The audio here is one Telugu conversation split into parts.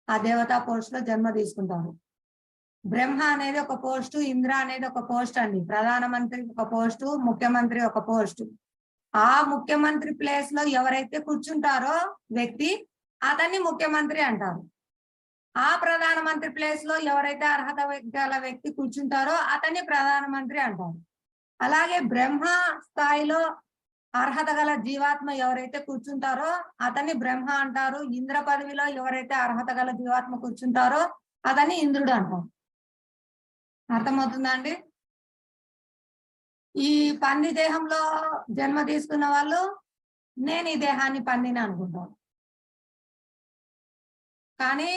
ఆ దేవతా పోస్ట్ లో జన్మ తీసుకుంటారు. బ్రహ్మ అనేది ఒక పోస్టు, ఇంద్ర అనేది ఒక పోస్ట్ అండి. ప్రధానమంత్రి ఒక పోస్టు, ముఖ్యమంత్రి ఒక పోస్టు. ఆ ముఖ్యమంత్రి ప్లేస్ లో ఎవరైతే కూర్చుంటారో వ్యక్తి, అతన్ని ముఖ్యమంత్రి అంటారు. ఆ ప్రధానమంత్రి ప్లేస్ లో ఎవరైతే అర్హత గల వ్యక్తి కూర్చుంటారో అతన్ని ప్రధానమంత్రి అంటారు. అలాగే బ్రహ్మ స్థాయిలో అర్హత గల జీవాత్మ ఎవరైతే కూర్చుంటారో అతన్ని బ్రహ్మ అంటారు. ఇంద్ర పదవిలో ఎవరైతే అర్హత గల జీవాత్మ కూర్చుంటారో అతన్ని ఇంద్రుడు అంటారు. అర్థమవుతుందా అండి? ఈ పంది దేహంలో జన్మ తీసుకున్న వాళ్ళు నేను ఈ దేహాన్ని పందిని అనుకుంటాను. కానీ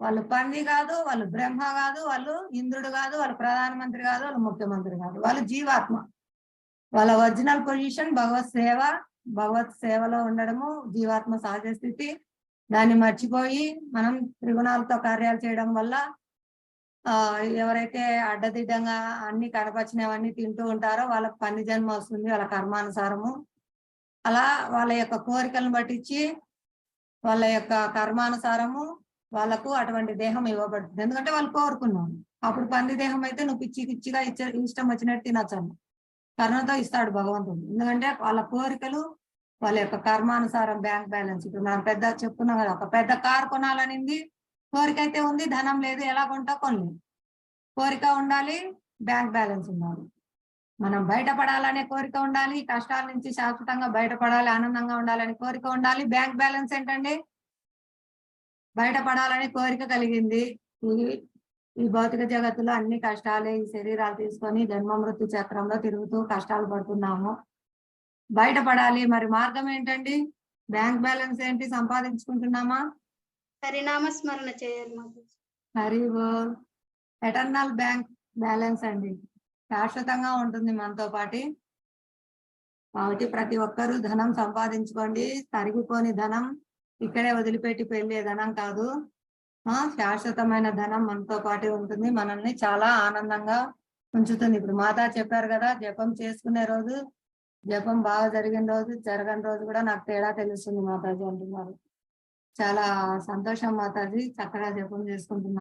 వాళ్ళు పంది కాదు, వాళ్ళు బ్రహ్మ కాదు, వాళ్ళు ఇంద్రుడు కాదు, వాళ్ళు ప్రధానమంత్రి కాదు, వాళ్ళు ముఖ్యమంత్రి కాదు, వాళ్ళు జీవాత్మ. వాళ్ళ ఒరిజినల్ పొజిషన్ భగవత్ సేవ, భగవత్ సేవలో ఉండడము జీవాత్మ సహజ స్థితి. దాన్ని మర్చిపోయి మనం త్రిగుణాలతో కార్యాలు చేయడం వల్ల ఎవరైతే అడ్డదిడ్డంగా అన్ని కనపరిచినవన్నీ తింటూ ఉంటారో వాళ్ళకి పంది జన్మ వస్తుంది, వాళ్ళ కర్మానుసారము. అలా వాళ్ళ యొక్క కోరికలను పట్టించి వాళ్ళ యొక్క కర్మానుసారము వాళ్ళకు అటువంటి దేహం ఇవ్వబడుతుంది. ఎందుకంటే వాళ్ళు కోరుకున్నాను. అప్పుడు పంది దేహం అయితే నువ్వు పిచ్చి పిచ్చిగా ఇష్టం వచ్చినట్టు తినొచ్చాను, కరుణతో ఇస్తాడు భగవంతుడు. ఎందుకంటే వాళ్ళ కోరికలు వాళ్ళ యొక్క కర్మానుసారం బ్యాంక్ బ్యాలెన్స్. ఇప్పుడు మనం పెద్ద చెప్పుకున్నాం కదా, ఒక పెద్ద కార్ కొనాలనింది, కోరిక అయితే ఉంది, ధనం లేదు, ఎలా కొంటా కొనలేదు. కోరిక ఉండాలి, బ్యాంక్ బ్యాలెన్స్ ఉండాలి. మనం బయటపడాలనే కోరిక ఉండాలి, కష్టాల నుంచి శాశ్వతంగా బయటపడాలి, ఆనందంగా ఉండాలని కోరిక ఉండాలి. బ్యాంక్ బ్యాలెన్స్ ఏంటండి? బయటపడాలని కోరిక కలిగింది. ఈ భౌతిక జగత్తులో అన్ని కష్టాలే, ఈ శరీరాలు తీసుకొని జన్మ మృత్యు చక్రంలో తిరుగుతూ కష్టాలు పడుతున్నాము. బయటపడాలి, మరి మార్గం ఏంటండి? బ్యాంక్ బ్యాలెన్స్ ఏంటి? సంపాదించుకుంటున్నామా? హరినామ స్మరణ చేయాలి. హరి బోల్. ఎటర్నల్ బ్యాంక్ బ్యాలెన్స్ అండి, శాశ్వతంగా ఉంటుంది మనతో పాటు. కాబట్టి ప్రతి ఒక్కరూ ధనం సంపాదించుకోండి. తరిగిపోని ధనం, ఇక్కడే వదిలిపెట్టి వెళ్ళే ధనం కాదు. శాశ్వతమైన ధనం మనతో పాటు ఉంటుంది, మనల్ని చాలా ఆనందంగా ఉంచుతుంది. ఇప్పుడు మాతా చెప్పారు కదా, జపం చేసుకునే రోజు, జపం బాగా జరిగిన రోజు, జరగని రోజు కూడా నాకు తేడా తెలుస్తుంది మాతాజీ అంటున్నారు. చాలా సంతోషం మాతాజీ, చక్కగా జపం చేసుకుంటున్నారు.